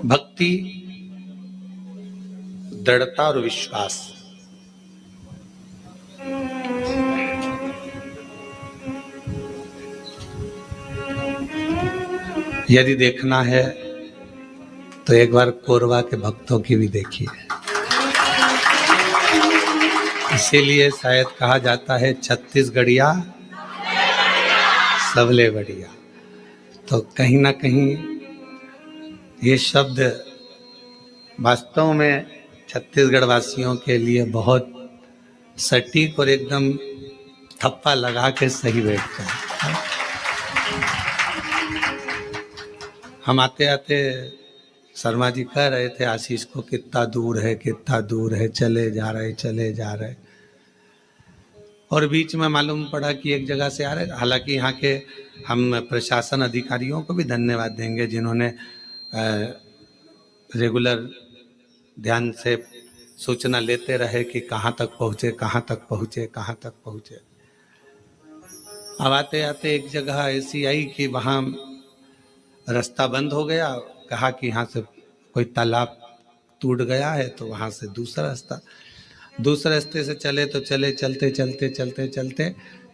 भक्ति, दृढ़ता और विश्वास। यदि देखना है तो एक बार कोरबा के भक्तों की भी देखिए। इसीलिए शायद कहा जाता है छत्तीसगढ़िया सबले बढ़िया। तो कहीं ना कहीं ये शब्द वास्तव में छत्तीसगढ़ वासियों के लिए बहुत सटीक और एकदम थप्पा लगा के सही बैठता है। हम आते आते शर्मा जी कह रहे थे आशीष को कितना दूर है, चले जा रहे। और बीच में मालूम पड़ा कि एक जगह से आ रहे। हालांकि यहाँ के हम प्रशासन अधिकारियों को भी धन्यवाद देंगे जिन्होंने रेगुलर ध्यान से सूचना लेते रहे कि कहाँ तक पहुँचे। अब आते आते एक जगह ऐसी आई कि वहाँ रास्ता बंद हो गया। कहा कि यहाँ से कोई तालाब टूट गया है तो वहाँ से दूसरे रास्ते से चलते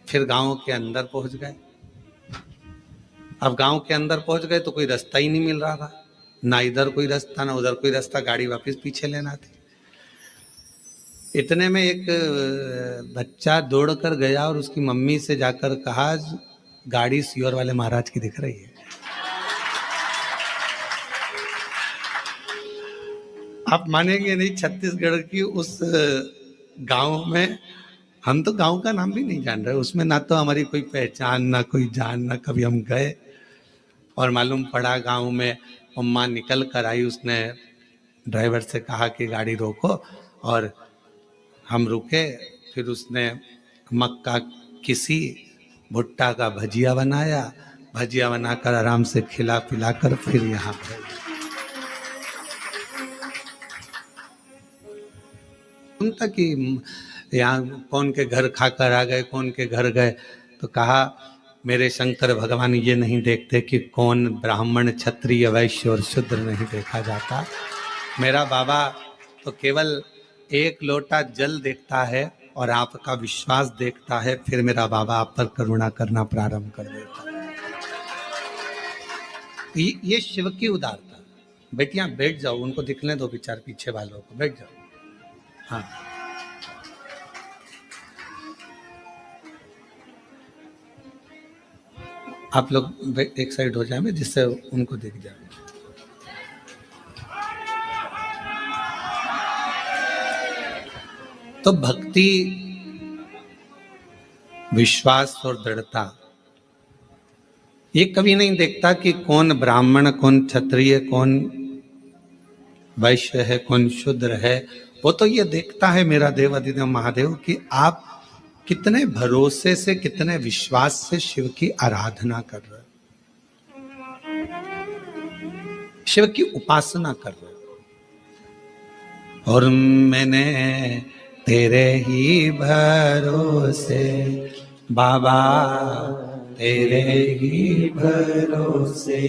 फिर गांव के अंदर पहुँच गए। अब गांव के अंदर पहुँच गए तो कोई रास्ता ही नहीं मिल रहा था, ना इधर कोई रास्ता ना उधर कोई रास्ता, गाड़ी वापस पीछे लेना थी। इतने में एक बच्चा दौड़ कर गया और उसकी मम्मी से जाकर कहा गाड़ी सियोर वाले महाराज की दिख रही है। आप मानेंगे नहीं, छत्तीसगढ़ की उस गांव में हम तो गांव का नाम भी नहीं जान रहे, उसमें ना तो हमारी कोई पहचान ना कोई जान, ना कभी हम गए। और मालूम पड़ा गांव में अम्मा निकल कर आई, उसने ड्राइवर से कहा कि गाड़ी रोको और हम रुके। फिर उसने मक्का किसी भुट्टा का भजिया बनाकर आराम से खिला पिला कर फिर यहाँ पर सुनता कि यहाँ कौन के घर खाकर आ गए, कौन के घर गए। तो कहा मेरे शंकर भगवान ये नहीं देखते कि कौन ब्राह्मण क्षत्रिय वैश्य और शूद्र नहीं देखा जाता। मेरा बाबा तो केवल एक लोटा जल देखता है और आपका विश्वास देखता है, फिर मेरा बाबा आप पर करुणा करना प्रारंभ कर देता है। ये शिव की उदारता। बेटियां बैठ जाओ, उनको दिखने दो बेचारे पीछे वालों को, बैठ जाओ। हाँ, आप लोग एक साइड हो जाए जिससे उनको दिख जाए। तो भक्ति, विश्वास और दृढ़ता, ये कभी नहीं देखता कि कौन ब्राह्मण, कौन क्षत्रिय, कौन वैश्य है, कौन शूद्र है। वो तो ये देखता है मेरा देव अधिदेव महादेव कि आप कितने भरोसे से, कितने विश्वास से शिव की आराधना कर रहे हो, शिव की उपासना कर रहे हो। और मैंने तेरे ही भरोसे बाबा, तेरे ही भरोसे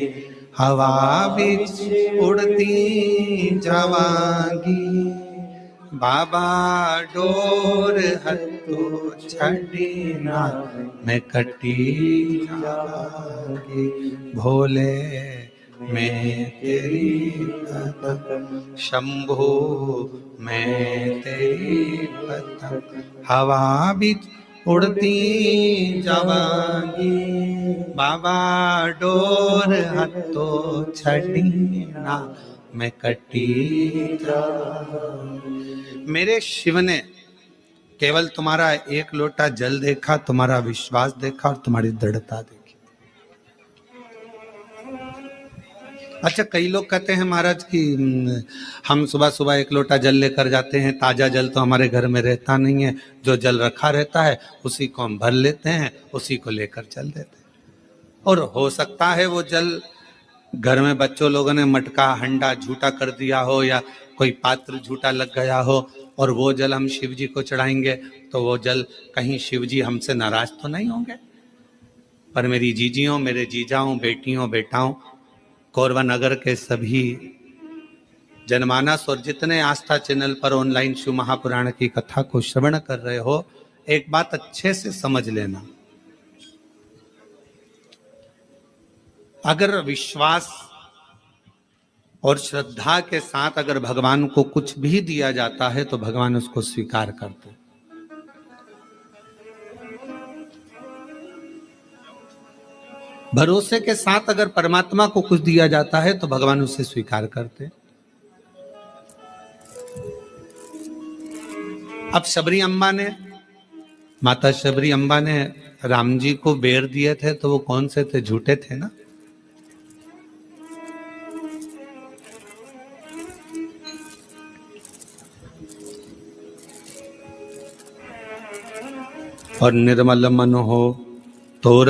हवा बिच उड़ती जावांगी बाबा, डोर हत्थों छड़ी ना मैं कटी जावांगी। भोले मैं तेरी पतंग, शंभो मैं तेरी पतंग, हवा बिच उड़ती जावांगी बाबा, डोर हत्थों छड़ी ना मैं कटी जावांगी। मेरे शिव ने केवल तुम्हारा एक लोटा जल देखा, तुम्हारा विश्वास देखा और तुम्हारी दृढ़ता देखी। अच्छा, कई लोग कहते हैं महाराज कि हम सुबह सुबह एक लोटा जल लेकर जाते हैं, ताजा जल तो हमारे घर में रहता नहीं है, जो जल रखा रहता है उसी को हम भर लेते हैं, उसी को लेकर चल देते हैं। और हो सकता है वो जल घर में बच्चों लोगों ने मटका हंडा झूठा कर दिया हो या कोई पात्र झूठा लग गया हो और वो जल हम शिव जी को चढ़ाएंगे तो वो जल कहीं शिव जी हमसे नाराज तो नहीं होंगे। पर मेरी जीजियों, मेरे जीजाओं, बेटियों, बेटाओं, कोरबा नगर के सभी जनमानस और जितने आस्था चैनल पर ऑनलाइन शिव महापुराण की कथा को श्रवण कर रहे हो, एक बात अच्छे से समझ लेना। अगर विश्वास और श्रद्धा के साथ अगर भगवान को कुछ भी दिया जाता है तो भगवान उसको स्वीकार करते हैं। भरोसे के साथ अगर परमात्मा को कुछ दिया जाता है तो भगवान उसे स्वीकार करते। अब शबरी अम्बा ने, माता शबरी अम्बा ने राम जी को बेर दिए थे तो वो कौन से थे? झूठे थे ना। और निर्मल मन हो तो